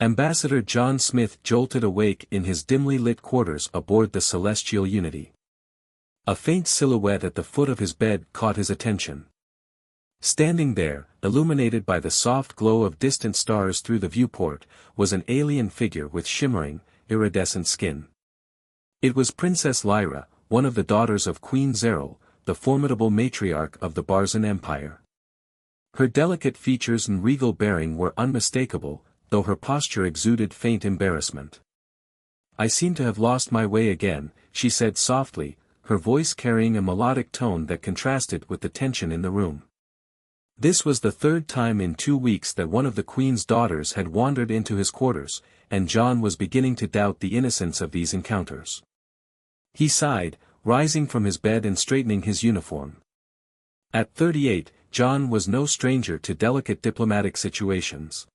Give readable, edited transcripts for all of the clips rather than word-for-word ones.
Ambassador John Smith jolted awake in his dimly lit quarters aboard the Celestial Unity. A faint silhouette at the foot of his bed caught his attention. Standing there, illuminated by the soft glow of distant stars through the viewport, was an alien figure with shimmering, iridescent skin. It was Princess Lyra, one of the daughters of Queen Zaral, the formidable matriarch of the Barzan Empire. Her delicate features and regal bearing were unmistakable, though her posture exuded faint embarrassment. "I seem to have lost my way again," she said softly, her voice carrying a melodic tone that contrasted with the tension in the room. This was the third time in 2 weeks that one of the Queen's daughters had wandered into his quarters, and John was beginning to doubt the innocence of these encounters. He sighed, rising from his bed and straightening his uniform. At 38, John was no stranger to delicate diplomatic situations.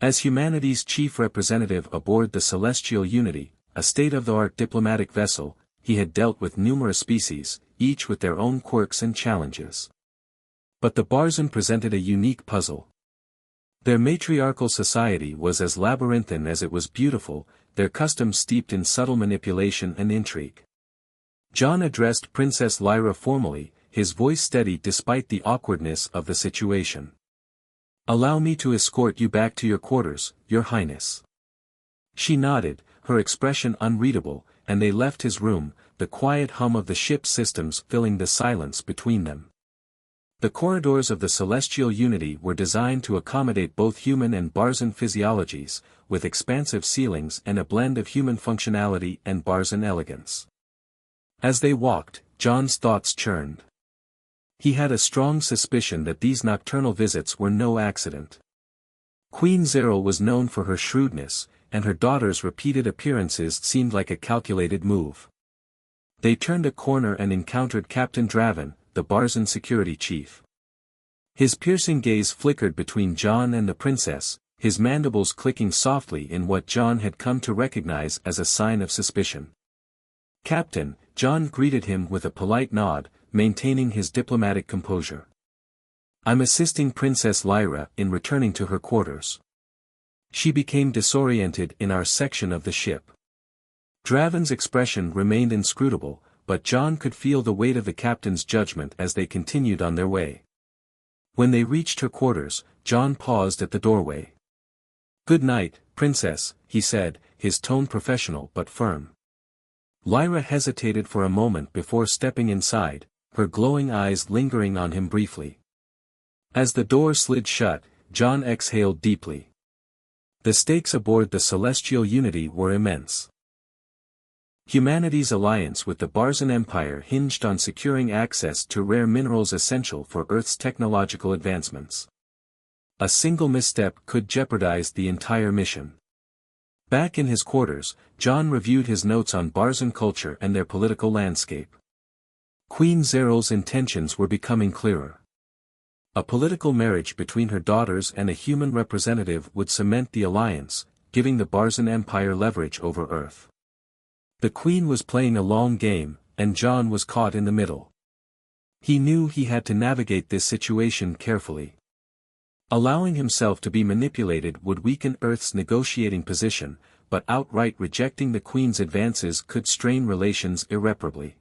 As humanity's chief representative aboard the Celestial Unity, a state-of-the-art diplomatic vessel, he had dealt with numerous species, each with their own quirks and challenges. But the Barzan presented a unique puzzle. Their matriarchal society was as labyrinthine as it was beautiful, their customs steeped in subtle manipulation and intrigue. John addressed Princess Lyra formally, his voice steady despite the awkwardness of the situation. "Allow me to escort you back to your quarters, Your Highness." She nodded, her expression unreadable, and they left his room, the quiet hum of the ship's systems filling the silence between them. The corridors of the Celestial Unity were designed to accommodate both human and Barzan physiologies, with expansive ceilings and a blend of human functionality and Barzan elegance. As they walked, John's thoughts churned. He had a strong suspicion that these nocturnal visits were no accident. Queen Zaral was known for her shrewdness, and her daughter's repeated appearances seemed like a calculated move. They turned a corner and encountered Captain Draven, the Barzan security chief. His piercing gaze flickered between John and the princess, his mandibles clicking softly in what John had come to recognize as a sign of suspicion. "Captain," John greeted him with a polite nod, maintaining his diplomatic composure. "I'm assisting Princess Lyra in returning to her quarters. She became disoriented in our section of the ship." Draven's expression remained inscrutable, but John could feel the weight of the captain's judgment as they continued on their way. When they reached her quarters, John paused at the doorway. "Good night, Princess," he said, his tone professional but firm. Lyra hesitated for a moment before stepping inside, her glowing eyes lingering on him briefly. As the door slid shut, John exhaled deeply. The stakes aboard the Celestial Unity were immense. Humanity's alliance with the Barzan Empire hinged on securing access to rare minerals essential for Earth's technological advancements. A single misstep could jeopardize the entire mission. Back in his quarters, John reviewed his notes on Barzan culture and their political landscape. Queen Zaral's intentions were becoming clearer. A political marriage between her daughters and a human representative would cement the alliance, giving the Barzan Empire leverage over Earth. The Queen was playing a long game, and John was caught in the middle. He knew he had to navigate this situation carefully. Allowing himself to be manipulated would weaken Earth's negotiating position, but outright rejecting the Queen's advances could strain relations irreparably.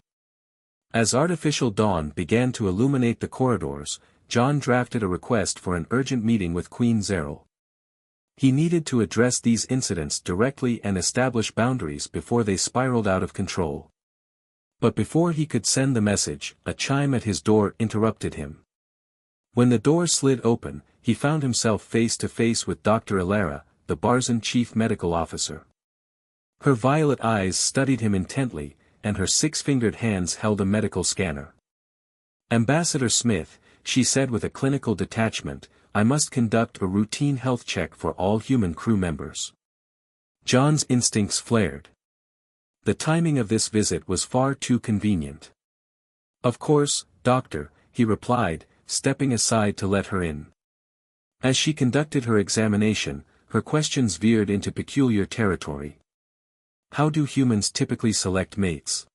As artificial dawn began to illuminate the corridors, John drafted a request for an urgent meeting with Queen Zaral. He needed to address these incidents directly and establish boundaries before they spiraled out of control. But before he could send the message, a chime at his door interrupted him. When the door slid open, he found himself face to face with Dr. Ilara, the Barzan chief medical officer. Her violet eyes studied him intently, and her six-fingered hands held a medical scanner. "Ambassador Smith," she said with a clinical detachment, "I must conduct a routine health check for all human crew members." John's instincts flared. The timing of this visit was far too convenient. "Of course, Doctor," he replied, stepping aside to let her in. As she conducted her examination, her questions veered into peculiar territory. How do humans typically select mates?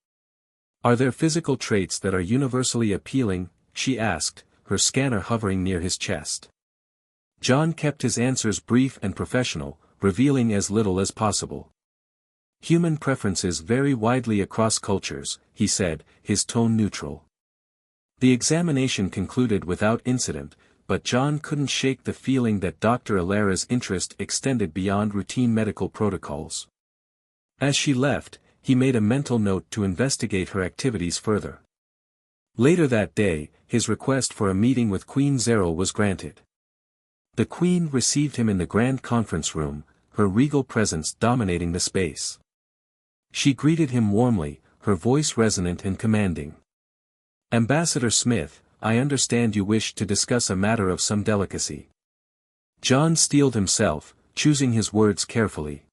Are there physical traits that are universally appealing? She asked, her scanner hovering near his chest. John kept his answers brief and professional, revealing as little as possible. Human preferences vary widely across cultures, he said, his tone neutral. The examination concluded without incident, but John couldn't shake the feeling that Dr. Alara's interest extended beyond routine medical protocols. As she left, he made a mental note to investigate her activities further. Later that day, his request for a meeting with Queen Zaral was granted. The Queen received him in the grand conference room, her regal presence dominating the space. She greeted him warmly, her voice resonant and commanding. "Ambassador Smith, I understand you wish to discuss a matter of some delicacy." John steeled himself, choosing his words carefully.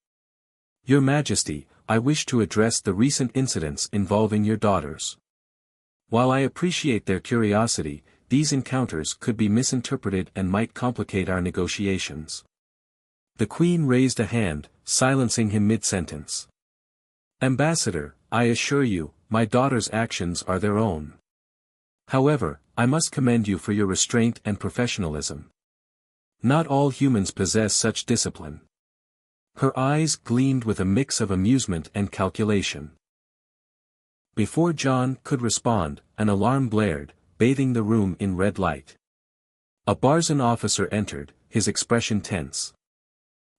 "Your Majesty, I wish to address the recent incidents involving your daughters. While I appreciate their curiosity, these encounters could be misinterpreted and might complicate our negotiations." The Queen raised a hand, silencing him mid-sentence. "Ambassador, I assure you, my daughters' actions are their own. However, I must commend you for your restraint and professionalism. Not all humans possess such discipline." Her eyes gleamed with a mix of amusement and calculation. Before John could respond, an alarm blared, bathing the room in red light. A Barzan officer entered, his expression tense.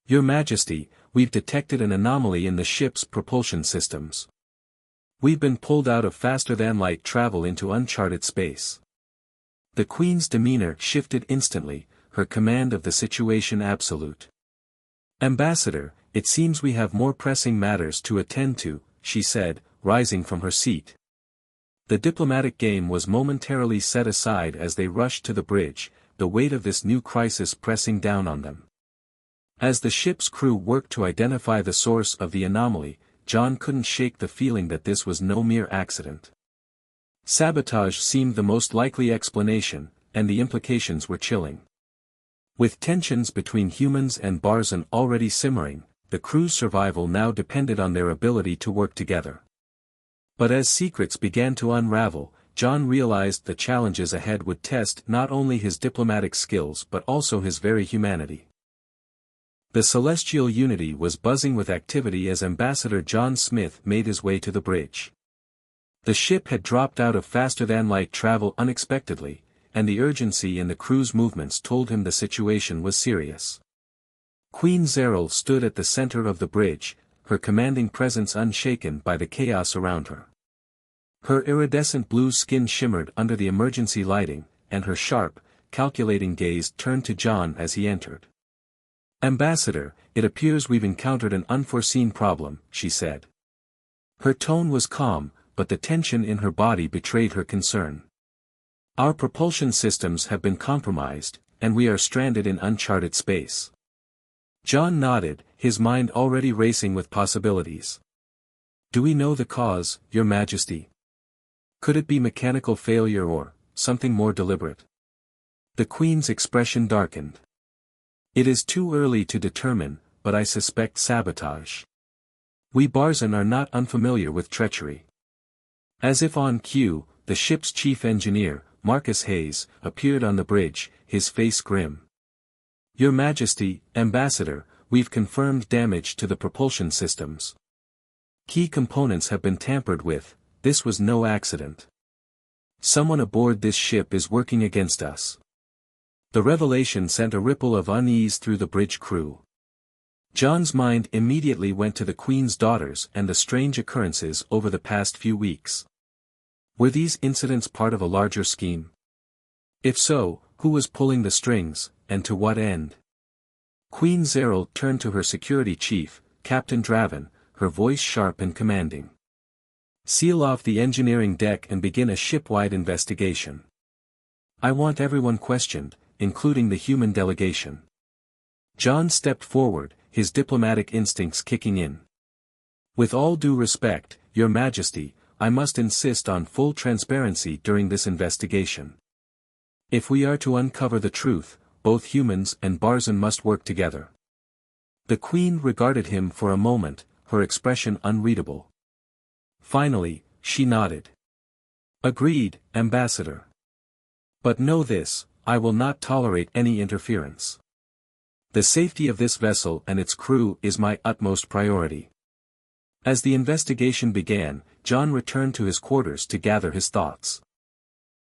"Your Majesty, we've detected an anomaly in the ship's propulsion systems. We've been pulled out of faster-than-light travel into uncharted space." The Queen's demeanor shifted instantly, her command of the situation absolute. "Ambassador, it seems we have more pressing matters to attend to," she said, rising from her seat. The diplomatic game was momentarily set aside as they rushed to the bridge, the weight of this new crisis pressing down on them. As the ship's crew worked to identify the source of the anomaly, John couldn't shake the feeling that this was no mere accident. Sabotage seemed the most likely explanation, and the implications were chilling. With tensions between humans and Barzan already simmering, the crew's survival now depended on their ability to work together. But as secrets began to unravel, John realized the challenges ahead would test not only his diplomatic skills but also his very humanity. The celestial unity was buzzing with activity as Ambassador John Smith made his way to the bridge. The ship had dropped out of faster-than-light travel unexpectedly, and the urgency in the crew's movements told him the situation was serious. Queen Zaral stood at the center of the bridge, her commanding presence unshaken by the chaos around her. Her iridescent blue skin shimmered under the emergency lighting, and her sharp, calculating gaze turned to John as he entered. "Ambassador, it appears we've encountered an unforeseen problem," she said. Her tone was calm, but the tension in her body betrayed her concern. "Our propulsion systems have been compromised, and we are stranded in uncharted space." John nodded, his mind already racing with possibilities. "Do we know the cause, Your Majesty? Could it be mechanical failure or something more deliberate?" The Queen's expression darkened. "It is too early to determine, but I suspect sabotage. We Barzan are not unfamiliar with treachery." As if on cue, the ship's chief engineer, Marcus Hayes, appeared on the bridge, his face grim. "Your Majesty, Ambassador, we've confirmed damage to the propulsion systems. Key components have been tampered with. This was no accident. Someone aboard this ship is working against us." The revelation sent a ripple of unease through the bridge crew. John's mind immediately went to the Queen's daughters and the strange occurrences over the past few weeks. Were these incidents part of a larger scheme? If so, who was pulling the strings, and to what end? Queen Zaral turned to her security chief, Captain Draven, her voice sharp and commanding. "Seal off the engineering deck and begin a ship-wide investigation. I want everyone questioned, including the human delegation." John stepped forward, his diplomatic instincts kicking in. "With all due respect, Your Majesty, I must insist on full transparency during this investigation. If we are to uncover the truth, both humans and Barzan must work together." The Queen regarded him for a moment, her expression unreadable. Finally, she nodded. "Agreed, Ambassador. But know this, I will not tolerate any interference. The safety of this vessel and its crew is my utmost priority. As the investigation began, John returned to his quarters to gather his thoughts.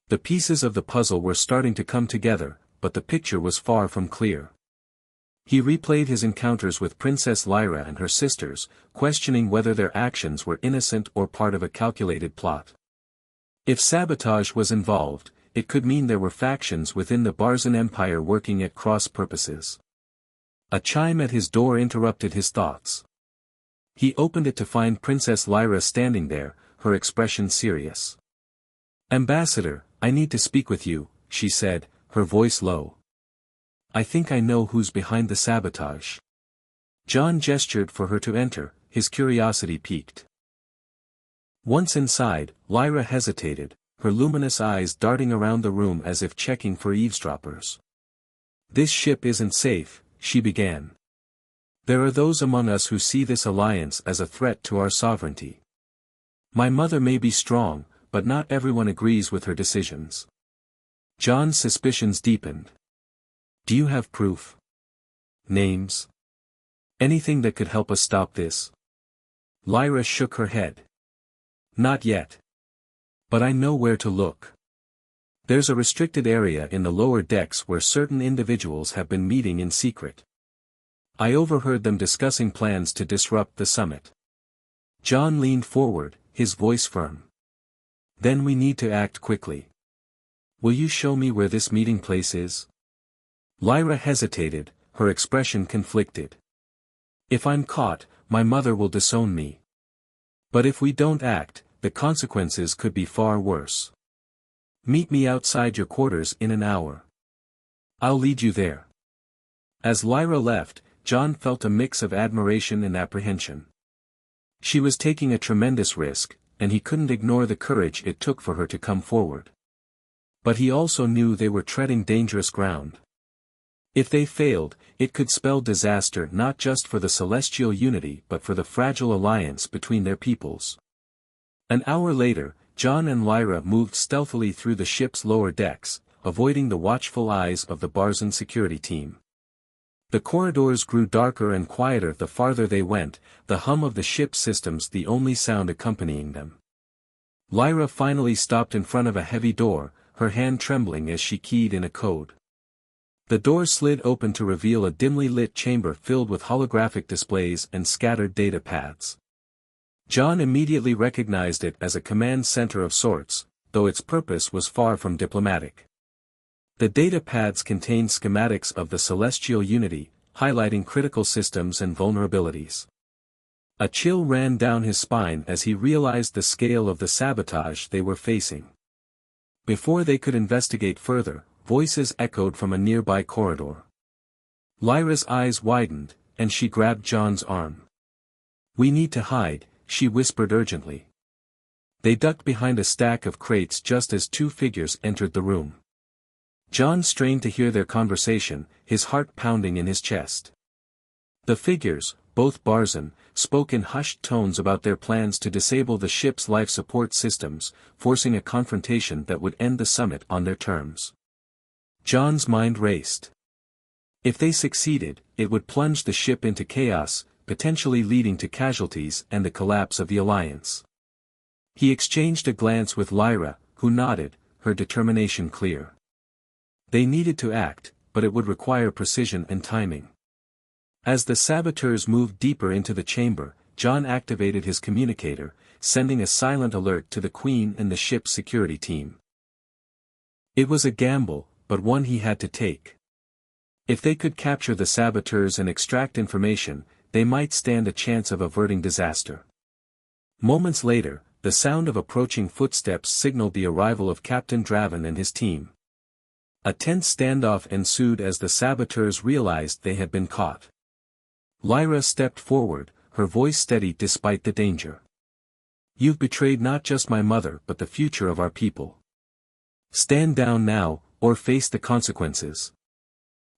The pieces of the puzzle were starting to come together, but the picture was far from clear. He replayed his encounters with Princess Lyra and her sisters, questioning whether their actions were innocent or part of a calculated plot. If sabotage was involved, it could mean there were factions within the Barzan Empire working at cross purposes. A chime at his door interrupted his thoughts. He opened it to find Princess Lyra standing there, her expression serious. "Ambassador, I need to speak with you," she said, her voice low. "I think I know who's behind the sabotage." John gestured for her to enter, his curiosity piqued. Once inside, Lyra hesitated, her luminous eyes darting around the room as if checking for eavesdroppers. "This ship isn't safe," she began. "There are those among us who see this alliance as a threat to our sovereignty. My mother may be strong, but not everyone agrees with her decisions." John's suspicions deepened. "Do you have proof? Names? Anything that could help us stop this?" Lyra shook her head. "Not yet. But I know where to look. There's a restricted area in the lower decks where certain individuals have been meeting in secret. I overheard them discussing plans to disrupt the summit." John leaned forward, his voice firm. "Then we need to act quickly. Will you show me where this meeting place is?" Lyra hesitated, her expression conflicted. "If I'm caught, my mother will disown me. But if we don't act, the consequences could be far worse. Meet me outside your quarters in an hour. I'll lead you there." As Lyra left, John felt a mix of admiration and apprehension. She was taking a tremendous risk, and he couldn't ignore the courage it took for her to come forward. But he also knew they were treading dangerous ground. If they failed, it could spell disaster not just for the celestial unity but for the fragile alliance between their peoples. An hour later, John and Lyra moved stealthily through the ship's lower decks, avoiding the watchful eyes of the Barzan security team. The corridors grew darker and quieter the farther they went, the hum of the ship's systems the only sound accompanying them. Lyra finally stopped in front of a heavy door, her hand trembling as she keyed in a code. The door slid open to reveal a dimly lit chamber filled with holographic displays and scattered data pads. John immediately recognized it as a command center of sorts, though its purpose was far from diplomatic. The data pads contained schematics of the celestial unity, highlighting critical systems and vulnerabilities. A chill ran down his spine as he realized the scale of the sabotage they were facing. Before they could investigate further, voices echoed from a nearby corridor. Lyra's eyes widened, and she grabbed John's arm. "We need to hide," she whispered urgently. They ducked behind a stack of crates just as two figures entered the room. John strained to hear their conversation, his heart pounding in his chest. The figures, both Barzan, spoke in hushed tones about their plans to disable the ship's life support systems, forcing a confrontation that would end the summit on their terms. John's mind raced. If they succeeded, it would plunge the ship into chaos, potentially leading to casualties and the collapse of the alliance. He exchanged a glance with Lyra, who nodded, her determination clear. They needed to act, but it would require precision and timing. As the saboteurs moved deeper into the chamber, John activated his communicator, sending a silent alert to the Queen and the ship's security team. It was a gamble, but one he had to take. If they could capture the saboteurs and extract information, they might stand a chance of averting disaster. Moments later, the sound of approaching footsteps signaled the arrival of Captain Draven and his team. A tense standoff ensued as the saboteurs realized they had been caught. Lyra stepped forward, her voice steady despite the danger. "You've betrayed not just my mother but the future of our people. Stand down now, or face the consequences."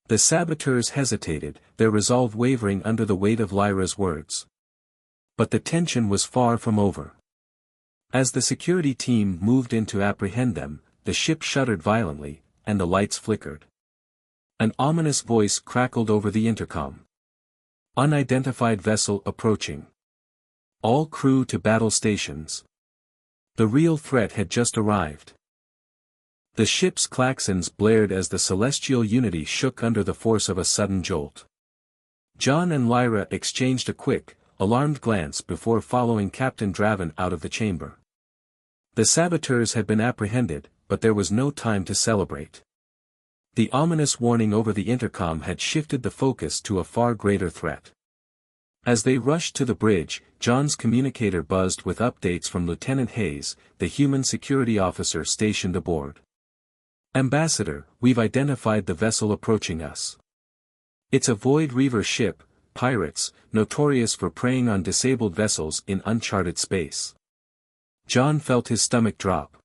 The saboteurs hesitated, their resolve wavering under the weight of Lyra's words. But the tension was far from over. As the security team moved in to apprehend them, the ship shuddered violently, and the lights flickered. An ominous voice crackled over the intercom. Unidentified vessel approaching. All crew to battle stations. The real threat had just arrived. The ship's klaxons blared as the celestial unity shook under the force of a sudden jolt. John and Lyra exchanged a quick, alarmed glance before following Captain Draven out of the chamber. The saboteurs had been apprehended, but there was no time to celebrate. The ominous warning over the intercom had shifted the focus to a far greater threat. As they rushed to the bridge, John's communicator buzzed with updates from Lieutenant Hayes, the human security officer stationed aboard. "Ambassador, we've identified the vessel approaching us. It's a Void Reaver ship, pirates, notorious for preying on disabled vessels in uncharted space." John felt his stomach drop.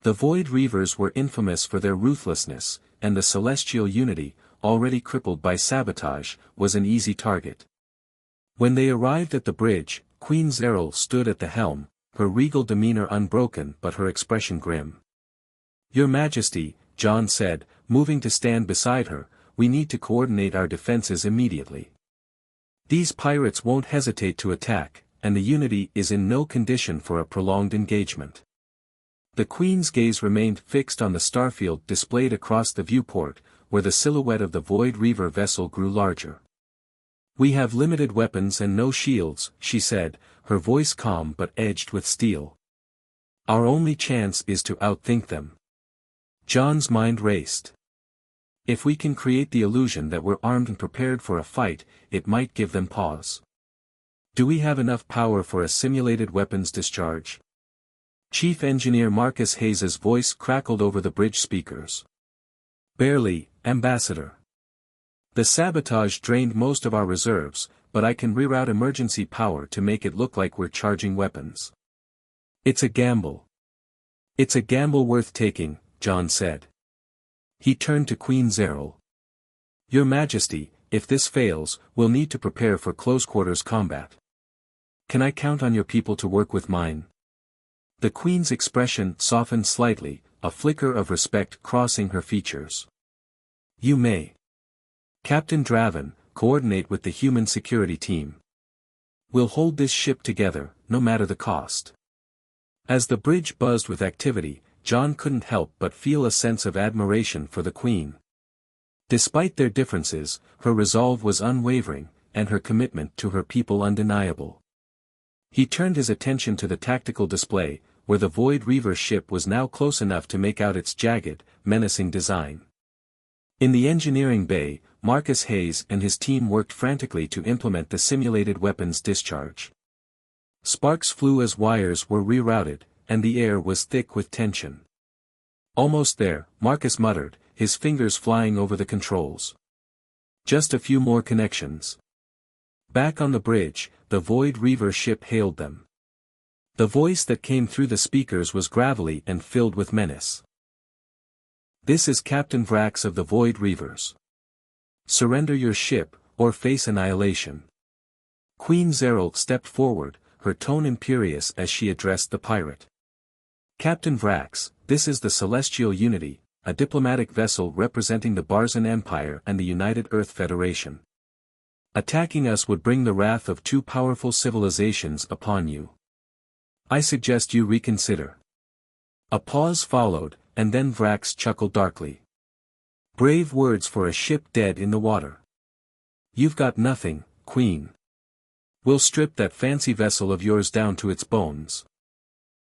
The Void Reavers were infamous for their ruthlessness, and the celestial unity, already crippled by sabotage, was an easy target. When they arrived at the bridge, Queen Zaral stood at the helm, her regal demeanor unbroken but her expression grim. "Your Majesty," John said, moving to stand beside her, "we need to coordinate our defenses immediately. These pirates won't hesitate to attack, and the Unity is in no condition for a prolonged engagement." The Queen's gaze remained fixed on the starfield displayed across the viewport, where the silhouette of the Void Reaver vessel grew larger. "We have limited weapons and no shields," she said, her voice calm but edged with steel. "Our only chance is to outthink them." John's mind raced. If we can create the illusion that we're armed and prepared for a fight, it might give them pause. "Do we have enough power for a simulated weapons discharge?" Chief Engineer Marcus Hayes's voice crackled over the bridge speakers. "Barely, Ambassador. The sabotage drained most of our reserves, but I can reroute emergency power to make it look like we're charging weapons." "It's a gamble. It's a gamble worth taking," John said. He turned to Queen Zaral. "Your Majesty, if this fails, we'll need to prepare for close-quarters combat. Can I count on your people to work with mine?" The Queen's expression softened slightly, a flicker of respect crossing her features. "You may. Captain Draven, coordinate with the human security team. We'll hold this ship together, no matter the cost." As the bridge buzzed with activity, John couldn't help but feel a sense of admiration for the Queen. Despite their differences, her resolve was unwavering, and her commitment to her people undeniable. He turned his attention to the tactical display, where the Void Reaver ship was now close enough to make out its jagged, menacing design. In the engineering bay, Marcus Hayes and his team worked frantically to implement the simulated weapons discharge. Sparks flew as wires were rerouted, and the air was thick with tension. "Almost there," Marcus muttered, his fingers flying over the controls. "Just a few more connections." Back on the bridge, the Void Reaver ship hailed them. The voice that came through the speakers was gravelly and filled with menace. "This is Captain Vrax of the Void Reavers. Surrender your ship, or face annihilation." Queen Zaral stepped forward, her tone imperious as she addressed the pirate. "Captain Vrax, this is the Celestial Unity, a diplomatic vessel representing the Barzan Empire and the United Earth Federation. Attacking us would bring the wrath of two powerful civilizations upon you. I suggest you reconsider." A pause followed, and then Vrax chuckled darkly. "Brave words for a ship dead in the water. You've got nothing, Queen. We'll strip that fancy vessel of yours down to its bones."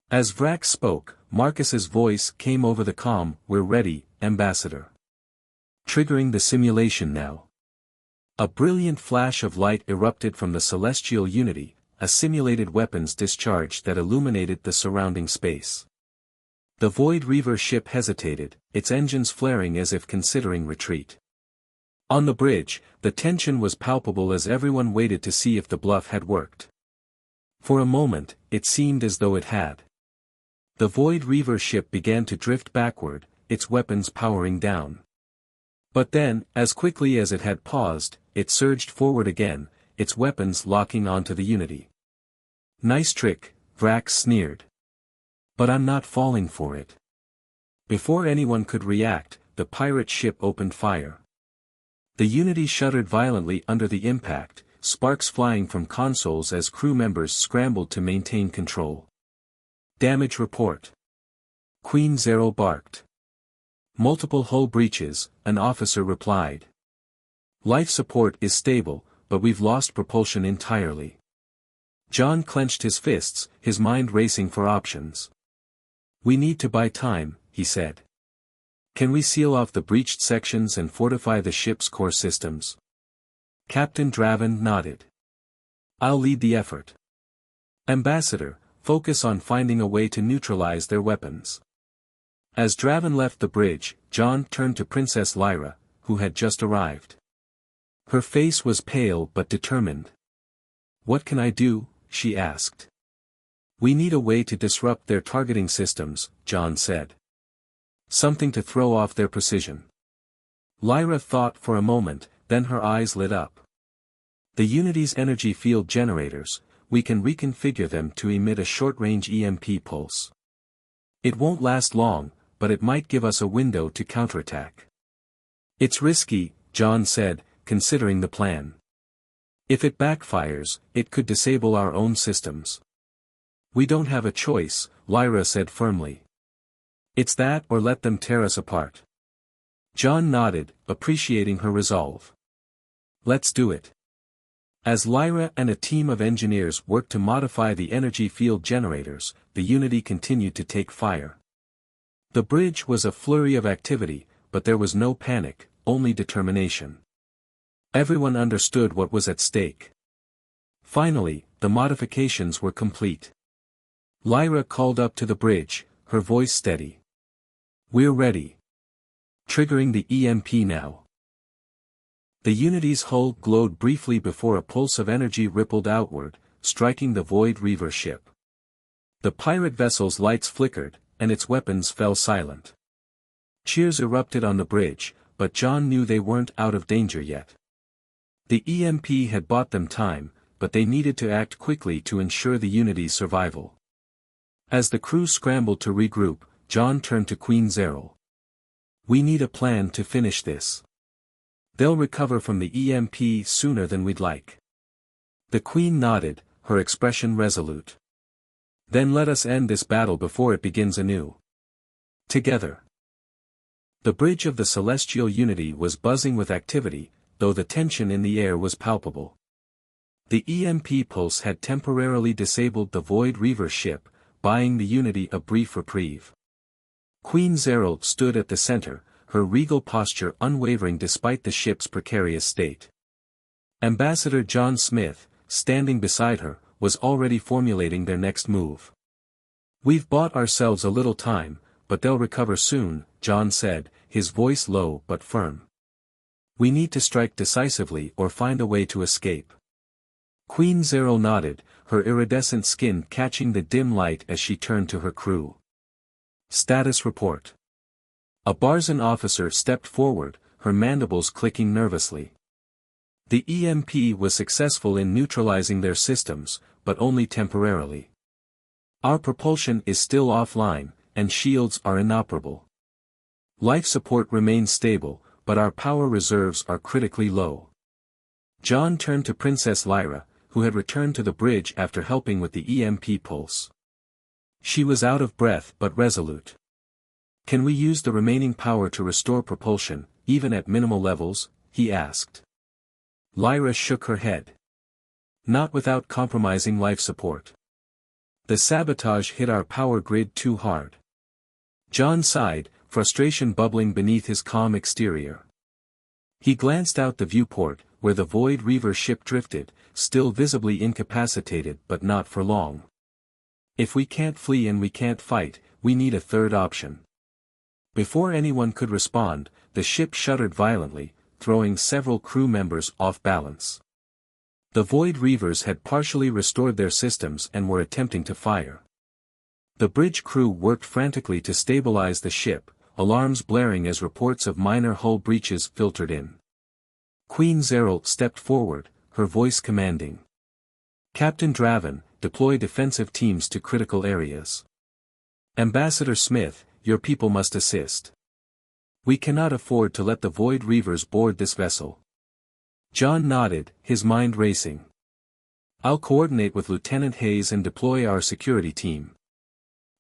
As Vrax spoke, Marcus's voice came over the comm, "We're ready, Ambassador. Triggering the simulation now." A brilliant flash of light erupted from the Celestial Unity, a simulated weapons discharge that illuminated the surrounding space. The Void Reaver ship hesitated, its engines flaring as if considering retreat. On the bridge, the tension was palpable as everyone waited to see if the bluff had worked. For a moment, it seemed as though it had. The Void Reaver ship began to drift backward, its weapons powering down. But then, as quickly as it had paused, it surged forward again, its weapons locking onto the Unity. "Nice trick," Vrax sneered. "But I'm not falling for it." Before anyone could react, the pirate ship opened fire. The Unity shuddered violently under the impact, sparks flying from consoles as crew members scrambled to maintain control. Damage report. Queen Zaral barked. Multiple hull breaches, an officer replied. Life support is stable, but we've lost propulsion entirely. John clenched his fists, his mind racing for options. We need to buy time, he said. Can we seal off the breached sections and fortify the ship's core systems? Captain Draven nodded. I'll lead the effort. Ambassador, focus on finding a way to neutralize their weapons. As Draven left the bridge, John turned to Princess Lyra, who had just arrived. Her face was pale but determined. What can I do? She asked. We need a way to disrupt their targeting systems, John said. Something to throw off their precision. Lyra thought for a moment, then her eyes lit up. The Unity's energy field generators, we can reconfigure them to emit a short-range EMP pulse. It won't last long, but it might give us a window to counterattack. It's risky, John said, considering the plan. If it backfires, it could disable our own systems. We don't have a choice, Lyra said firmly. It's that or let them tear us apart. John nodded, appreciating her resolve. Let's do it. As Lyra and a team of engineers worked to modify the energy field generators, the Unity continued to take fire. The bridge was a flurry of activity, but there was no panic, only determination. Everyone understood what was at stake. Finally, the modifications were complete. Lyra called up to the bridge, her voice steady. We're ready. Triggering the EMP now. The Unity's hull glowed briefly before a pulse of energy rippled outward, striking the Void Reaver ship. The pirate vessel's lights flickered, and its weapons fell silent. Cheers erupted on the bridge, but John knew they weren't out of danger yet. The EMP had bought them time, but they needed to act quickly to ensure the Unity's survival. As the crew scrambled to regroup, John turned to Queen Zaral. We need a plan to finish this. They'll recover from the EMP sooner than we'd like. The Queen nodded, her expression resolute. Then let us end this battle before it begins anew. Together. The bridge of the Celestial Unity was buzzing with activity, though the tension in the air was palpable. The EMP pulse had temporarily disabled the Void Reaver ship, buying the Unity a brief reprieve. Queen Zaral stood at the center, her regal posture unwavering despite the ship's precarious state. Ambassador John Smith, standing beside her, was already formulating their next move. We've bought ourselves a little time, but they'll recover soon, John said, his voice low but firm. We need to strike decisively or find a way to escape. Queen Zaral nodded, her iridescent skin catching the dim light as she turned to her crew. Status report. A Barzan officer stepped forward, her mandibles clicking nervously. The EMP was successful in neutralizing their systems, but only temporarily. Our propulsion is still offline, and shields are inoperable. Life support remains stable, but our power reserves are critically low. John turned to Princess Lyra, who had returned to the bridge after helping with the EMP pulse. She was out of breath but resolute. Can we use the remaining power to restore propulsion, even at minimal levels? He asked. Lyra shook her head. Not without compromising life support. The sabotage hit our power grid too hard. John sighed, frustration bubbling beneath his calm exterior. He glanced out the viewport, where the Void Reaver ship drifted, still visibly incapacitated but not for long. If we can't flee and we can't fight, we need a third option. Before anyone could respond, the ship shuddered violently, throwing several crew members off balance. The Void Reavers had partially restored their systems and were attempting to fire. The bridge crew worked frantically to stabilize the ship, alarms blaring as reports of minor hull breaches filtered in. Queen Zaral stepped forward, her voice commanding. Captain Draven, deploy defensive teams to critical areas. Ambassador Smith, your people must assist. We cannot afford to let the Void Reavers board this vessel. John nodded, his mind racing. I'll coordinate with Lieutenant Hayes and deploy our security team.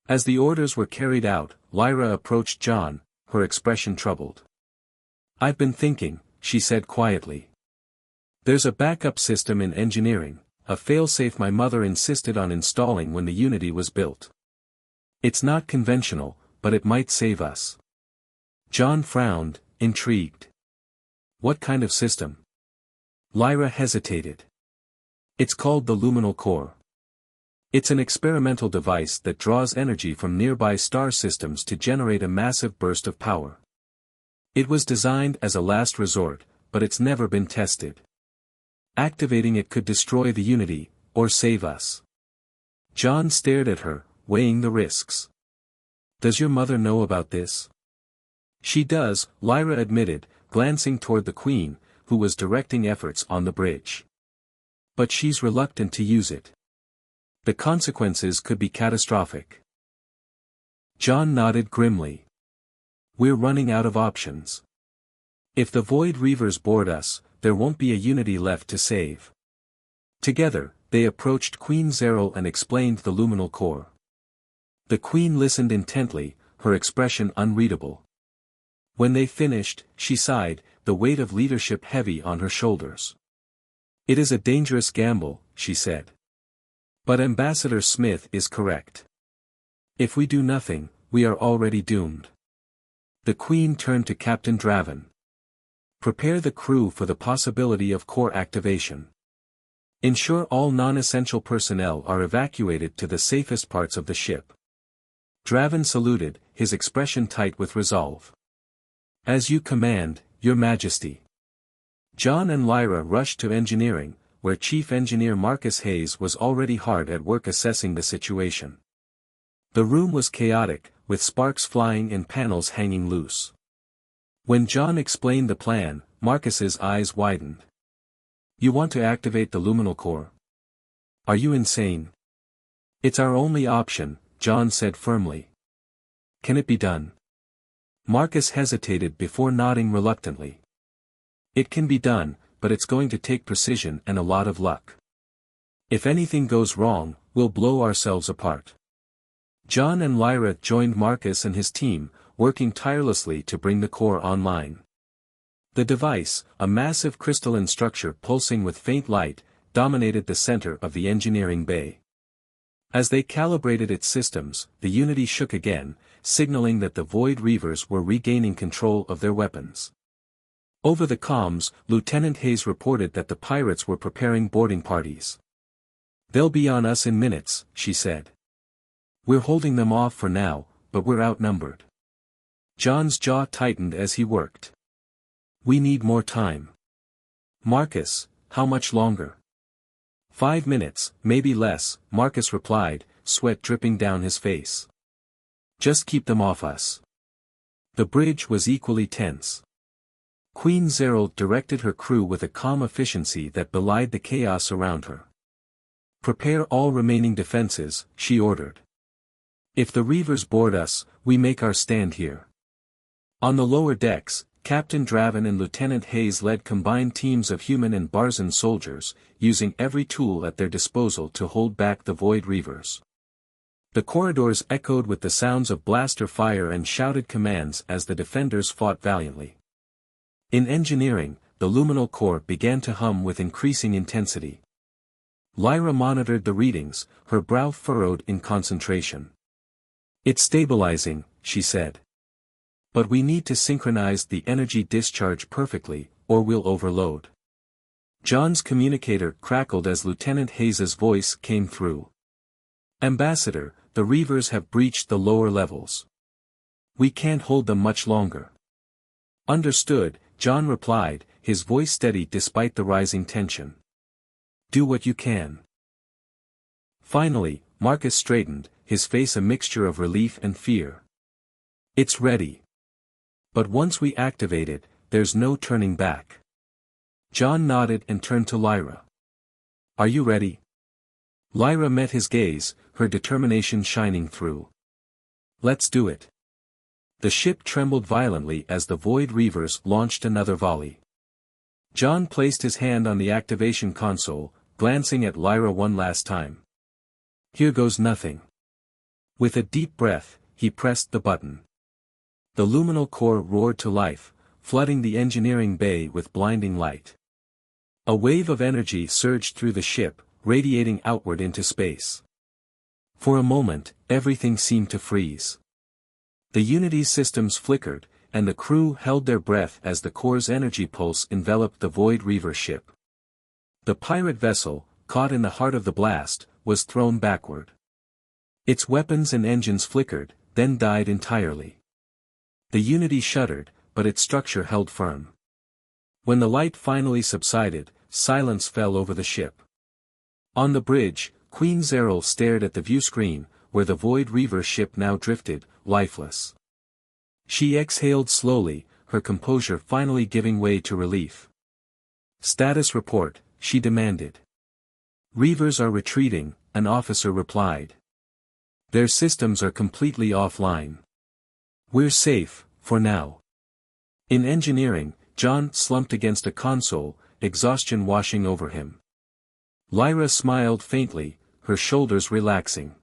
As the orders were carried out, Lyra approached John, her expression troubled. I've been thinking, she said quietly. There's a backup system in engineering, a failsafe my mother insisted on installing when the Unity was built. It's not conventional, but it might save us. John frowned, intrigued. What kind of system? Lyra hesitated. It's called the luminal core. It's an experimental device that draws energy from nearby star systems to generate a massive burst of power. It was designed as a last resort, but it's never been tested. Activating it could destroy the Unity, or save us. John stared at her, weighing the risks. Does your mother know about this? She does, Lyra admitted, glancing toward the Queen, who was directing efforts on the bridge. But she's reluctant to use it. The consequences could be catastrophic. John nodded grimly. We're running out of options. If the Void Reavers board us, there won't be a Unity left to save. Together, they approached Queen Zaral and explained the luminal core. The Queen listened intently, her expression unreadable. When they finished, she sighed, the weight of leadership heavy on her shoulders. It is a dangerous gamble, she said. But Ambassador Smith is correct. If we do nothing, we are already doomed. The Queen turned to Captain Draven. Prepare the crew for the possibility of core activation. Ensure all non-essential personnel are evacuated to the safest parts of the ship. Draven saluted, his expression tight with resolve. As you command, Your Majesty. John and Lyra rushed to engineering, where Chief Engineer Marcus Hayes was already hard at work assessing the situation. The room was chaotic, with sparks flying and panels hanging loose. When John explained the plan, Marcus's eyes widened. You want to activate the luminal core? Are you insane? It's our only option, John said firmly. Can it be done? Marcus hesitated before nodding reluctantly. It can be done, but it's going to take precision and a lot of luck. If anything goes wrong, we'll blow ourselves apart. John and Lyra joined Marcus and his team, working tirelessly to bring the core online. The device, a massive crystalline structure pulsing with faint light, dominated the center of the engineering bay. As they calibrated its systems, the Unity shook again, signaling that the Void Reavers were regaining control of their weapons. Over the comms, Lieutenant Hayes reported that the pirates were preparing boarding parties. They'll be on us in minutes, she said. We're holding them off for now, but we're outnumbered. John's jaw tightened as he worked. We need more time. Marcus, how much longer? 5 minutes, maybe less, Marcus replied, sweat dripping down his face. Just keep them off us. The bridge was equally tense. Queen Zaral directed her crew with a calm efficiency that belied the chaos around her. Prepare all remaining defenses, she ordered. If the Reavers board us, we make our stand here. On the lower decks, Captain Draven and Lieutenant Hayes led combined teams of human and Barzan soldiers, using every tool at their disposal to hold back the Void Reavers. The corridors echoed with the sounds of blaster fire and shouted commands as the defenders fought valiantly. In engineering, the luminal core began to hum with increasing intensity. Lyra monitored the readings, her brow furrowed in concentration. It's stabilizing, she said. But we need to synchronize the energy discharge perfectly, or we'll overload. John's communicator crackled as Lieutenant Hayes's voice came through. Ambassador, the Reavers have breached the lower levels. We can't hold them much longer. Understood, John replied, his voice steady despite the rising tension. Do what you can. Finally, Marcus straightened, his face a mixture of relief and fear. It's ready. But once we activate it, there's no turning back. John nodded and turned to Lyra. Are you ready? Lyra met his gaze, her determination shining through. Let's do it. The ship trembled violently as the Void Reavers launched another volley. John placed his hand on the activation console, glancing at Lyra one last time. Here goes nothing. With a deep breath, he pressed the button. The luminal core roared to life, flooding the engineering bay with blinding light. A wave of energy surged through the ship, radiating outward into space. For a moment, everything seemed to freeze. The Unity's systems flickered, and the crew held their breath as the core's energy pulse enveloped the Void Reaver ship. The pirate vessel, caught in the heart of the blast, was thrown backward. Its weapons and engines flickered, then died entirely. The Unity shuddered, but its structure held firm. When the light finally subsided, silence fell over the ship. On the bridge, Queen Zaral stared at the viewscreen, where the Void Reaver ship now drifted, lifeless. She exhaled slowly, her composure finally giving way to relief. "Status report," she demanded. "Reavers are retreating," an officer replied. "Their systems are completely offline. We're safe, for now." In engineering, John slumped against a console, exhaustion washing over him. Lyra smiled faintly, her shoulders relaxing.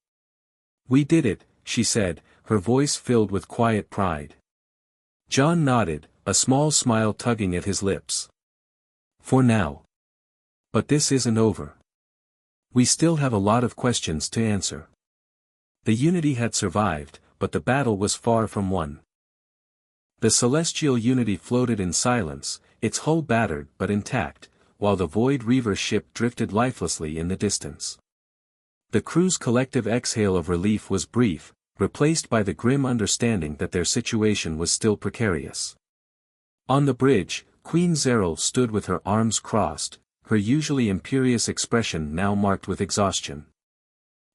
"We did it," she said, her voice filled with quiet pride. John nodded, a small smile tugging at his lips. "For now. But this isn't over. We still have a lot of questions to answer." The Unity had survived, but the battle was far from won. The celestial Unity floated in silence, its hull battered but intact, while the Void Reaver ship drifted lifelessly in the distance. The crew's collective exhale of relief was brief, replaced by the grim understanding that their situation was still precarious. On the bridge, Queen Zaral stood with her arms crossed, her usually imperious expression now marked with exhaustion.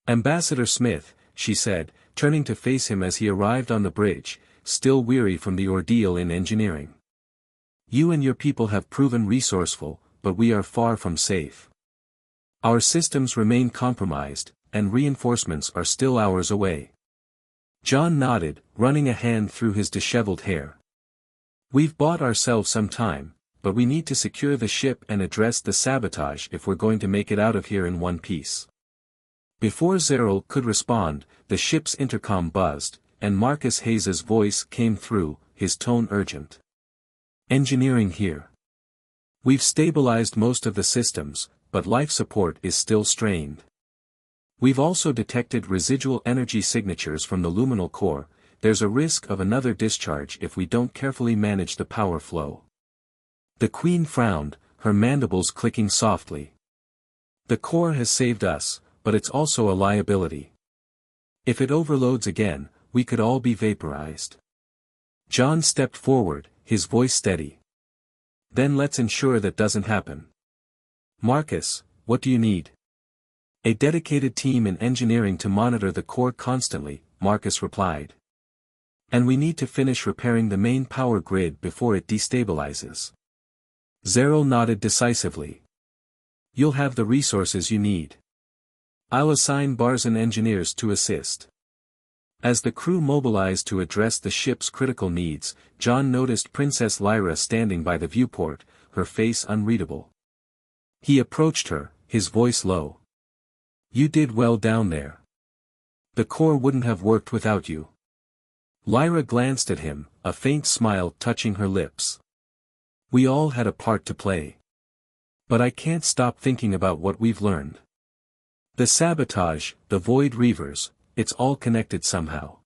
"Ambassador Smith," she said, turning to face him as he arrived on the bridge, still weary from the ordeal in engineering. "You and your people have proven resourceful, but we are far from safe. Our systems remain compromised, and reinforcements are still hours away." John nodded, running a hand through his disheveled hair. "We've bought ourselves some time, but we need to secure the ship and address the sabotage if we're going to make it out of here in one piece." Before Zaral could respond, the ship's intercom buzzed, and Marcus Hayes's voice came through, his tone urgent. "Engineering here. We've stabilized most of the systems, but life support is still strained. We've also detected residual energy signatures from the luminal core. There's a risk of another discharge if we don't carefully manage the power flow." The Queen frowned, her mandibles clicking softly. "The core has saved us, but it's also a liability. If it overloads again, we could all be vaporized." John stepped forward, his voice steady. "Then let's ensure that doesn't happen. Marcus, what do you need?" "A dedicated team in engineering to monitor the core constantly," Marcus replied. "And we need to finish repairing the main power grid before it destabilizes." Zaral nodded decisively. "You'll have the resources you need. I'll assign Barzan engineers to assist." As the crew mobilized to address the ship's critical needs, John noticed Princess Lyra standing by the viewport, her face unreadable. He approached her, his voice low. "You did well down there. The core wouldn't have worked without you." Lyra glanced at him, a faint smile touching her lips. "We all had a part to play. But I can't stop thinking about what we've learned. The sabotage, the Void Reavers, it's all connected somehow.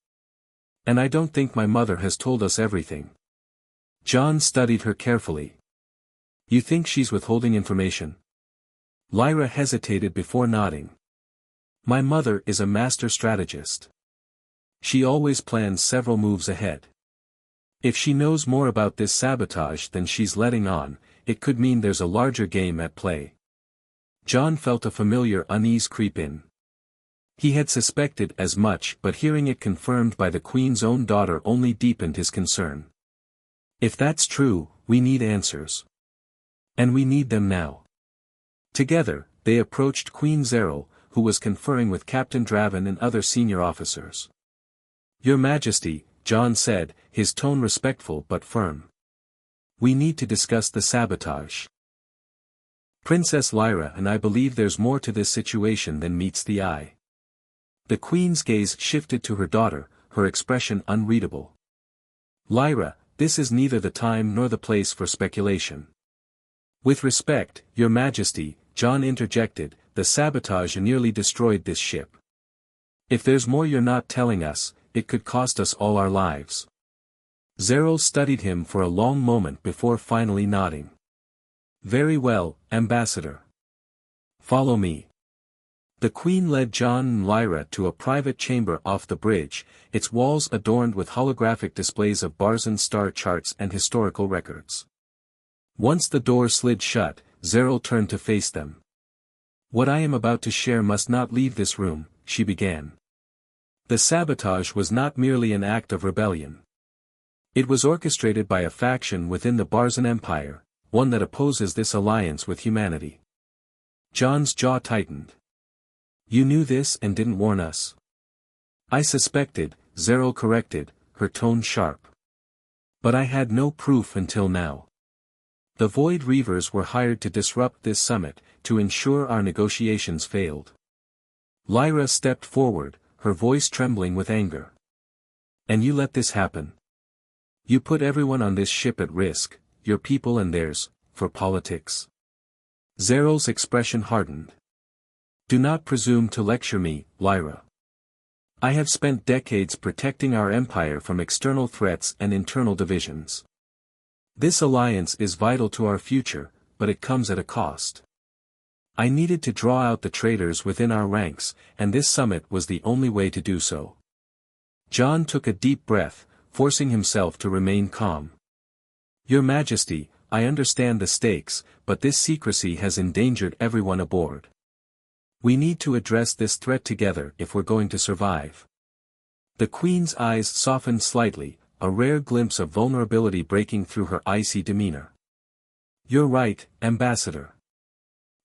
And I don't think my mother has told us everything." John studied her carefully. "You think she's withholding information?" Lyra hesitated before nodding. "My mother is a master strategist. She always plans several moves ahead. If she knows more about this sabotage than she's letting on, it could mean there's a larger game at play." John felt a familiar unease creep in. He had suspected as much, but hearing it confirmed by the Queen's own daughter only deepened his concern. "If that's true, we need answers. And we need them now." Together, they approached Queen Zaral, who was conferring with Captain Draven and other senior officers. "Your Majesty," John said, his tone respectful but firm. "We need to discuss the sabotage." Princess Lyra, and I believe there's more to this situation than meets the eye. The Queen's gaze shifted to her daughter, her expression unreadable. Lyra, this is neither the time nor the place for speculation. With respect, Your Majesty, John interjected, the sabotage nearly destroyed this ship. If there's more you're not telling us, it could cost us all our lives. Zaral studied him for a long moment before finally nodding. Very well, Ambassador. Follow me. The Queen led John and Lyra to a private chamber off the bridge, its walls adorned with holographic displays of Barzan star charts and historical records. Once the door slid shut, Zaral turned to face them. What I am about to share must not leave this room, she began. The sabotage was not merely an act of rebellion. It was orchestrated by a faction within the Barzan Empire, one that opposes this alliance with humanity. John's jaw tightened. You knew this and didn't warn us. I suspected, Zaral corrected, her tone sharp. But I had no proof until now. The Void Reavers were hired to disrupt this summit, to ensure our negotiations failed. Lyra stepped forward, her voice trembling with anger. And you let this happen. You put everyone on this ship at risk, your people and theirs, for politics. Zaral's expression hardened. Do not presume to lecture me, Lyra. I have spent decades protecting our empire from external threats and internal divisions. This alliance is vital to our future, but it comes at a cost. I needed to draw out the traitors within our ranks, and this summit was the only way to do so. John took a deep breath, forcing himself to remain calm. Your Majesty, I understand the stakes, but this secrecy has endangered everyone aboard. We need to address this threat together if we're going to survive. The Queen's eyes softened slightly, a rare glimpse of vulnerability breaking through her icy demeanor. You're right, Ambassador.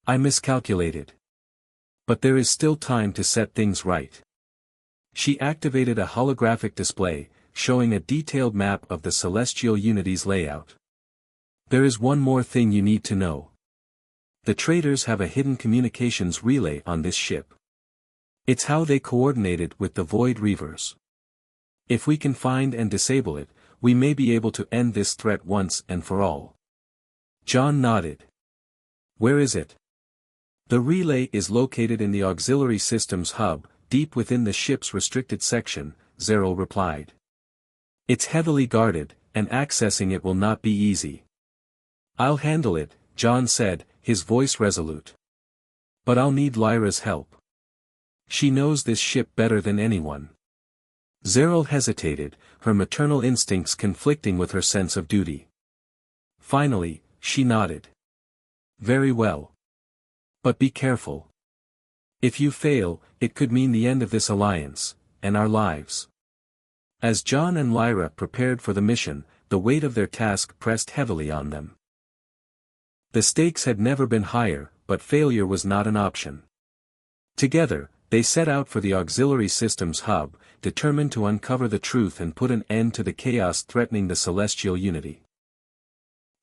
I miscalculated. But there is still time to set things right. She activated a holographic display, showing a detailed map of the Celestial Unity's layout. There is one more thing you need to know. The traitors have a hidden communications relay on this ship. It's how they coordinated with the Void Reavers. If we can find and disable it, we may be able to end this threat once and for all. John nodded. Where is it? The relay is located in the auxiliary systems hub, deep within the ship's restricted section, Zaral replied. It's heavily guarded, and accessing it will not be easy. I'll handle it, John said, his voice resolute. But I'll need Lyra's help. She knows this ship better than anyone. Zaral hesitated, her maternal instincts conflicting with her sense of duty. Finally, she nodded. Very well. But be careful. If you fail, it could mean the end of this alliance, and our lives. As John and Lyra prepared for the mission, the weight of their task pressed heavily on them. The stakes had never been higher, but failure was not an option. Together, they set out for the auxiliary systems hub, determined to uncover the truth and put an end to the chaos threatening the Celestial Unity.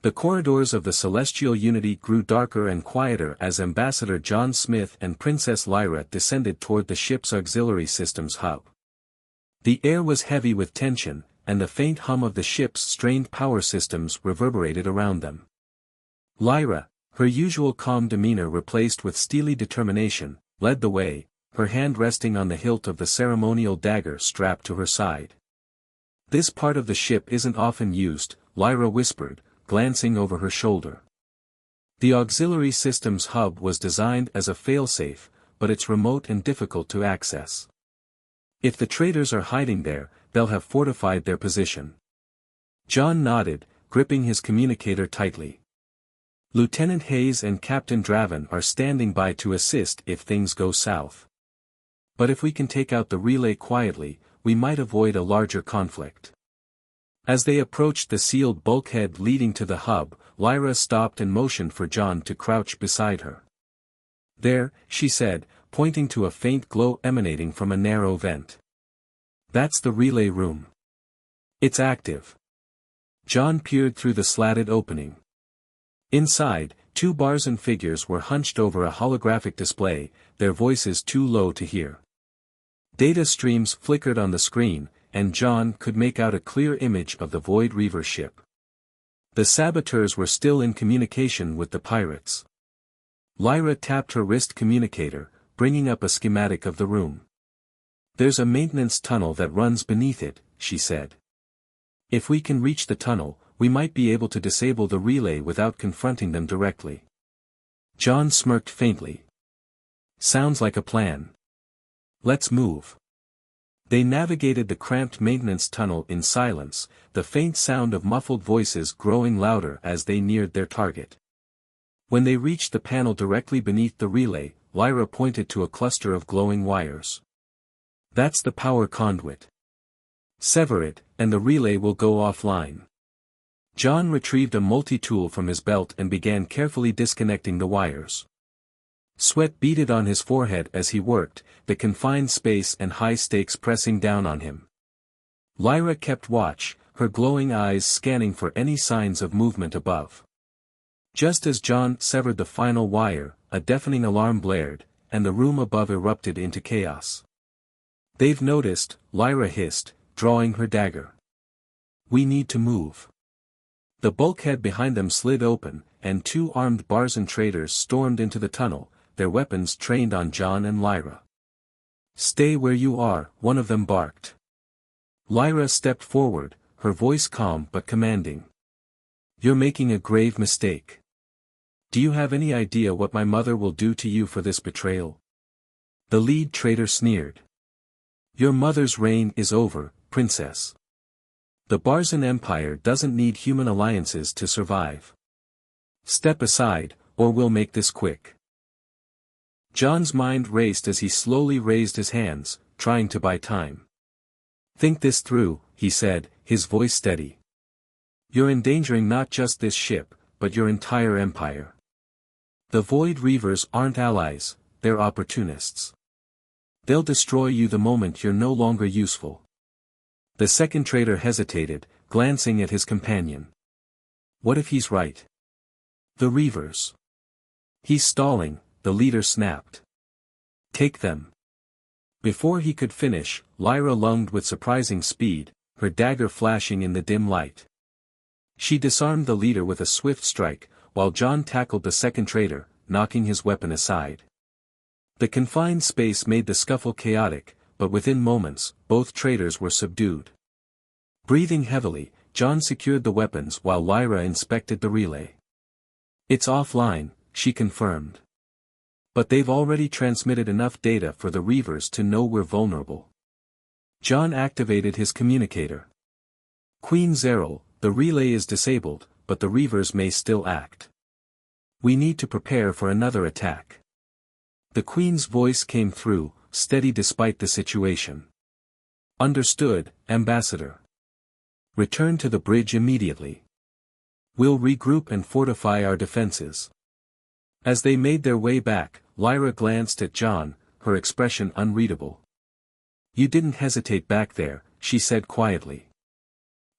The corridors of the Celestial Unity grew darker and quieter as Ambassador John Smith and Princess Lyra descended toward the ship's auxiliary systems hub. The air was heavy with tension, and the faint hum of the ship's strained power systems reverberated around them. Lyra, her usual calm demeanor replaced with steely determination, led the way, her hand resting on the hilt of the ceremonial dagger strapped to her side. This part of the ship isn't often used, Lyra whispered, glancing over her shoulder. The auxiliary systems hub was designed as a failsafe, but it's remote and difficult to access. If the traitors are hiding there, they'll have fortified their position. John nodded, gripping his communicator tightly. Lieutenant Hayes and Captain Draven are standing by to assist if things go south. But if we can take out the relay quietly, we might avoid a larger conflict. As they approached the sealed bulkhead leading to the hub, Lyra stopped and motioned for John to crouch beside her. There, she said, pointing to a faint glow emanating from a narrow vent. That's the relay room. It's active. John peered through the slatted opening. Inside, Two Barzan figures were hunched over a holographic display, their voices too low to hear. Data streams flickered on the screen, and John could make out a clear image of the Void Reaver ship. The saboteurs were still in communication with the pirates. Lyra tapped her wrist communicator, bringing up a schematic of the room. "There's a maintenance tunnel that runs beneath it," she said. "If we can reach the tunnel, we might be able to disable the relay without confronting them directly." John smirked faintly. "Sounds like a plan. Let's move." They navigated the cramped maintenance tunnel in silence, the faint sound of muffled voices growing louder as they neared their target. When they reached the panel directly beneath the relay, Lyra pointed to a cluster of glowing wires. "That's the power conduit. Sever it, and the relay will go offline." John retrieved a multi-tool from his belt and began carefully disconnecting the wires. Sweat beaded on his forehead as he worked, the confined space and high stakes pressing down on him. Lyra kept watch, her glowing eyes scanning for any signs of movement above. Just as John severed the final wire, a deafening alarm blared, and the room above erupted into chaos. "They've noticed," Lyra hissed, drawing her dagger. "We need to move." The bulkhead behind them slid open, and two armed Barzan traders stormed into the tunnel, their weapons trained on John and Lyra. "Stay where you are," one of them barked. Lyra stepped forward, her voice calm but commanding. "You're making a grave mistake. Do you have any idea what my mother will do to you for this betrayal?" The lead trader sneered. "Your mother's reign is over, princess. The Barzan Empire doesn't need human alliances to survive. Step aside, or we'll make this quick." John's mind raced as he slowly raised his hands, trying to buy time. "Think this through," he said, his voice steady. "You're endangering not just this ship, but your entire empire. The Void Reavers aren't allies, they're opportunists. They'll destroy you the moment you're no longer useful." The second trader hesitated, glancing at his companion. "What if he's right? The Reavers." "He's stalling," the leader snapped. "Take them." Before he could finish, Lyra lunged with surprising speed, her dagger flashing in the dim light. She disarmed the leader with a swift strike, while John tackled the second trader, knocking his weapon aside. The confined space made the scuffle chaotic, but within moments, both traders were subdued. Breathing heavily, John secured the weapons while Lyra inspected the relay. "It's offline," she confirmed. "But they've already transmitted enough data for the Reavers to know we're vulnerable." John activated his communicator. "Queen Zaral, the relay is disabled, but the Reavers may still act. We need to prepare for another attack." The Queen's voice came through, steady despite the situation. "Understood, Ambassador. Return to the bridge immediately. We'll regroup and fortify our defenses." As they made their way back, Lyra glanced at John, her expression unreadable. "You didn't hesitate back there," she said quietly.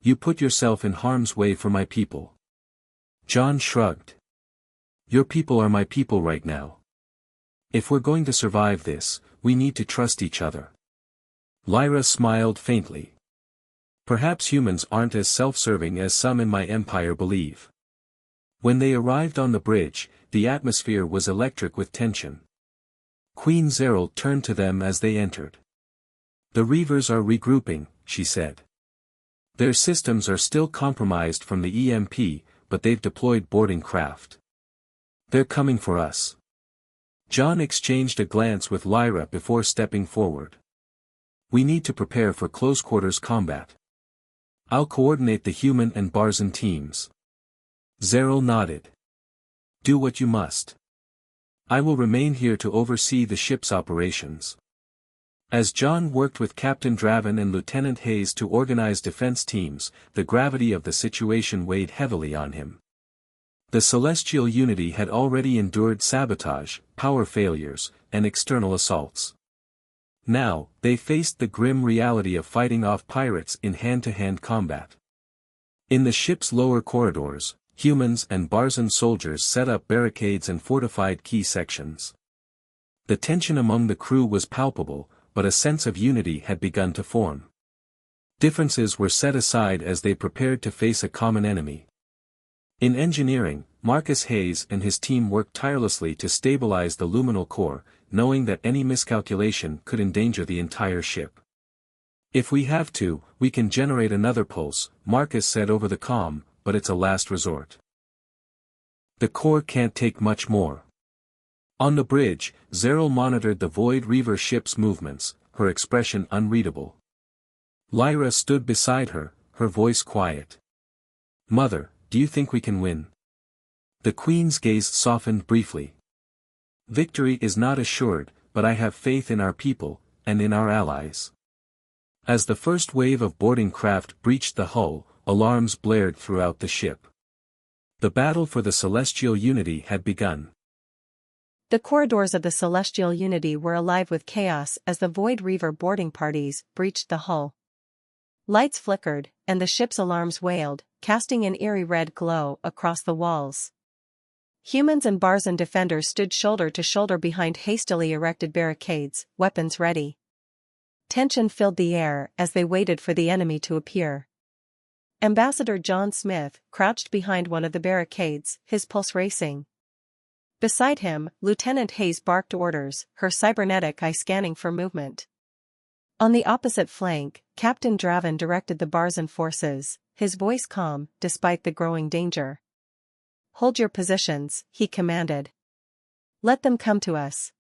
"You put yourself in harm's way for my people." John shrugged. "Your people are my people right now. If we're going to survive this, we need to trust each other." Lyra smiled faintly. "Perhaps humans aren't as self-serving as some in my empire believe." When they arrived on the bridge, the atmosphere was electric with tension. Queen Zaral turned to them as they entered. "The Reavers are regrouping," she said. "Their systems are still compromised from the EMP, but they've deployed boarding craft. They're coming for us." John exchanged a glance with Lyra before stepping forward. "We need to prepare for close-quarters combat. I'll coordinate the human and Barzan teams." Zaral nodded. "Do what you must. I will remain here to oversee the ship's operations." As John worked with Captain Draven and Lieutenant Hayes to organize defense teams, the gravity of the situation weighed heavily on him. The celestial unity had already endured sabotage, power failures, and external assaults. Now, they faced the grim reality of fighting off pirates in hand-to-hand combat. In the ship's lower corridors, Humans and Barzan soldiers set up barricades and fortified key sections. The tension among the crew was palpable, but a sense of unity had begun to form. Differences were set aside as they prepared to face a common enemy. In engineering, Marcus Hayes and his team worked tirelessly to stabilize the luminal core, knowing that any miscalculation could endanger the entire ship. "If we have to, we can generate another pulse," Marcus said over the comm, "but it's a last resort. The core can't take much more." On the bridge, Zaral monitored the Void Reaver ship's movements, her expression unreadable. Lyra stood beside her, her voice quiet. "Mother, do you think we can win?" The Queen's gaze softened briefly. "Victory is not assured, but I have faith in our people, and in our allies." As the first wave of boarding craft breached the hull, alarms blared throughout the ship. The battle for the Celestial Unity had begun. The corridors of the Celestial Unity were alive with chaos as the Void Reaver boarding parties breached the hull. Lights flickered, and the ship's alarms wailed, casting an eerie red glow across the walls. Humans and Barzan defenders stood shoulder to shoulder behind hastily erected barricades, weapons ready. Tension filled the air as they waited for the enemy to appear. Ambassador John Smith crouched behind one of the barricades, his pulse racing. Beside him, Lieutenant Hayes barked orders, her cybernetic eye scanning for movement. On the opposite flank, Captain Draven directed the Barzan forces, his voice calm despite the growing danger. "Hold your positions," he commanded. "Let them come to us."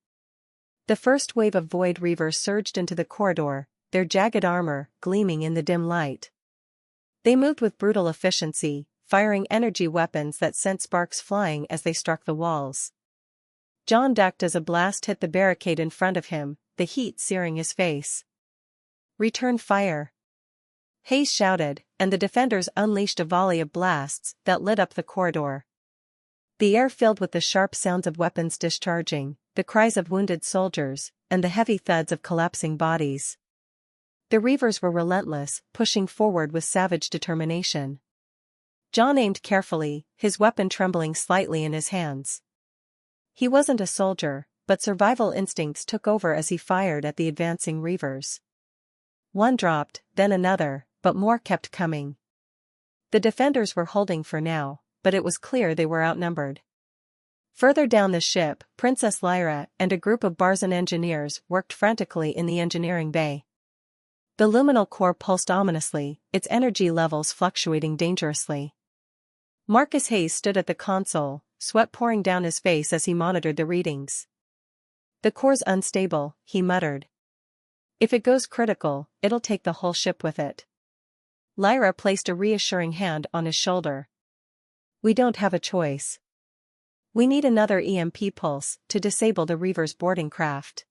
The first wave of Void Reavers surged into the corridor, their jagged armor gleaming in the dim light. They moved with brutal efficiency, firing energy weapons that sent sparks flying as they struck the walls. John ducked as a blast hit the barricade in front of him, the heat searing his face. "Return fire!" Hayes shouted, and the defenders unleashed a volley of blasts that lit up the corridor. The air filled with the sharp sounds of weapons discharging, the cries of wounded soldiers, and the heavy thuds of collapsing bodies. The Reavers were relentless, pushing forward with savage determination. John aimed carefully, his weapon trembling slightly in his hands. He wasn't a soldier, but survival instincts took over as he fired at the advancing Reavers. One dropped, then another, but more kept coming. The defenders were holding for now, but it was clear they were outnumbered. Further down the ship, Princess Lyra and a group of Barzan engineers worked frantically in the engineering bay. The luminal core pulsed ominously, its energy levels fluctuating dangerously. Marcus Hayes stood at the console, sweat pouring down his face as he monitored the readings. "The core's unstable," he muttered. "If it goes critical, it'll take the whole ship with it." Lyra placed a reassuring hand on his shoulder. "We don't have a choice. We need another EMP pulse to disable the Reaver's boarding craft."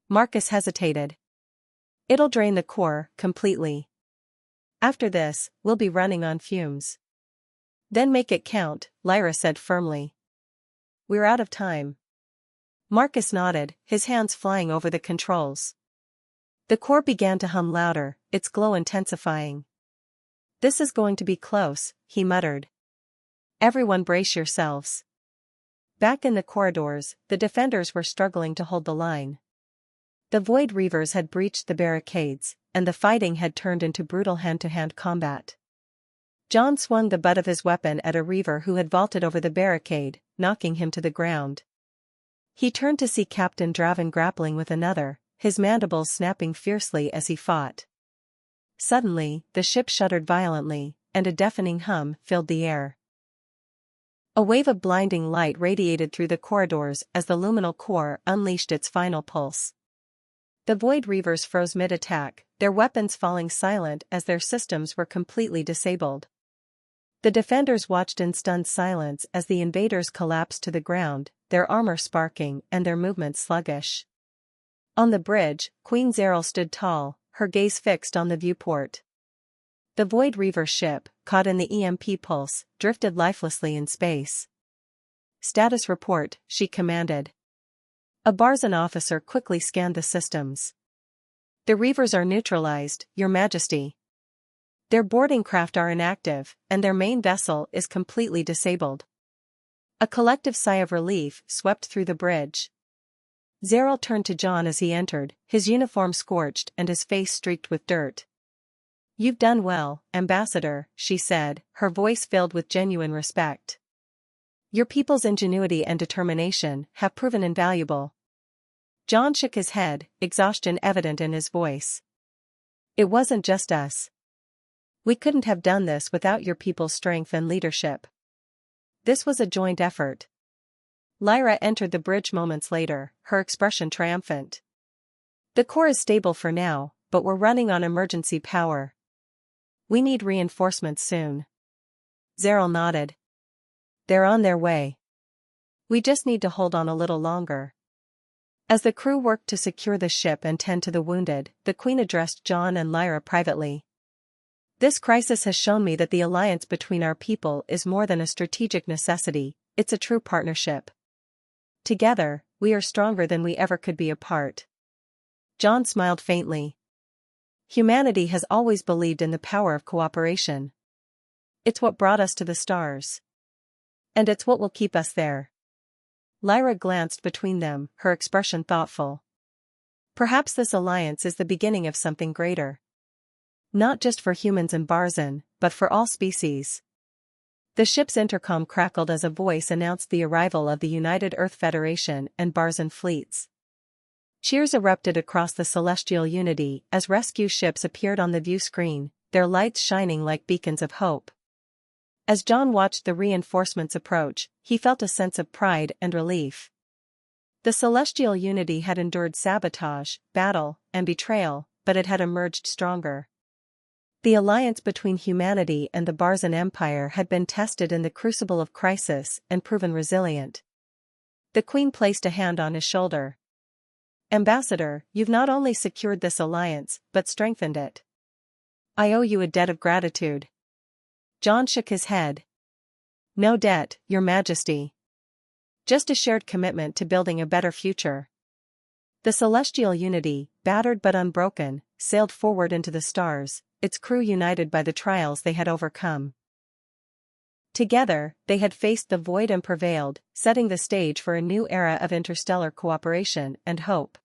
Marcus hesitated. "It'll drain the core completely. After this, we'll be running on fumes." "Then make it count," Lyra said firmly. "We're out of time." Marcus nodded, his hands flying over the controls. The core began to hum louder, its glow intensifying. "This is going to be close," he muttered. "Everyone brace yourselves." Back in the corridors, the defenders were struggling to hold the line. The Void Reavers had breached the barricades, and the fighting had turned into brutal hand-to-hand combat. John swung the butt of his weapon at a Reaver who had vaulted over the barricade, knocking him to the ground. He turned to see Captain Draven grappling with another, his mandibles snapping fiercely as he fought. Suddenly, the ship shuddered violently, and a deafening hum filled the air. A wave of blinding light radiated through the corridors as the luminal core unleashed its final pulse. The Void Reavers froze mid-attack, their weapons falling silent as their systems were completely disabled. The defenders watched in stunned silence as the invaders collapsed to the ground, their armor sparking and their movements sluggish. On the bridge, Queen Zaral stood tall, her gaze fixed on the viewport. The Void Reaver ship, caught in the EMP pulse, drifted lifelessly in space. "Status report," she commanded. A Barzan officer quickly scanned the systems. "The Reavers are neutralized, Your Majesty." Their boarding craft are inactive, and their main vessel is completely disabled. A collective sigh of relief swept through the bridge. Zaral turned to John as he entered, his uniform scorched and his face streaked with dirt. "You've done well, Ambassador," she said, her voice filled with genuine respect. "Your people's ingenuity and determination have proven invaluable." John shook his head, exhaustion evident in his voice. "It wasn't just us. We couldn't have done this without your people's strength and leadership. This was a joint effort." Lyra entered the bridge moments later, her expression triumphant. "The core is stable for now, but we're running on emergency power. We need reinforcements soon." Zaral nodded. "They're on their way. We just need to hold on a little longer." As the crew worked to secure the ship and tend to the wounded, the Queen addressed John and Lyra privately. "This crisis has shown me that the alliance between our people is more than a strategic necessity, it's a true partnership. Together, we are stronger than we ever could be apart." John smiled faintly. "Humanity has always believed in the power of cooperation. It's what brought us to the stars. And it's what will keep us there." Lyra glanced between them, her expression thoughtful. "Perhaps this alliance is the beginning of something greater. Not just for humans and Barzan, but for all species." The ship's intercom crackled as a voice announced the arrival of the United Earth Federation and Barzan fleets. Cheers erupted across the celestial unity as rescue ships appeared on the view screen, their lights shining like beacons of hope. As John watched the reinforcements approach, he felt a sense of pride and relief. The celestial unity had endured sabotage, battle, and betrayal, but it had emerged stronger. The alliance between humanity and the Barzan Empire had been tested in the crucible of crisis and proven resilient. The Queen placed a hand on his shoulder. "Ambassador, you've not only secured this alliance, but strengthened it. I owe you a debt of gratitude." John shook his head. "No debt, Your Majesty. Just a shared commitment to building a better future." The celestial unity, battered but unbroken, sailed forward into the stars, its crew united by the trials they had overcome. Together, they had faced the void and prevailed, setting the stage for a new era of interstellar cooperation and hope.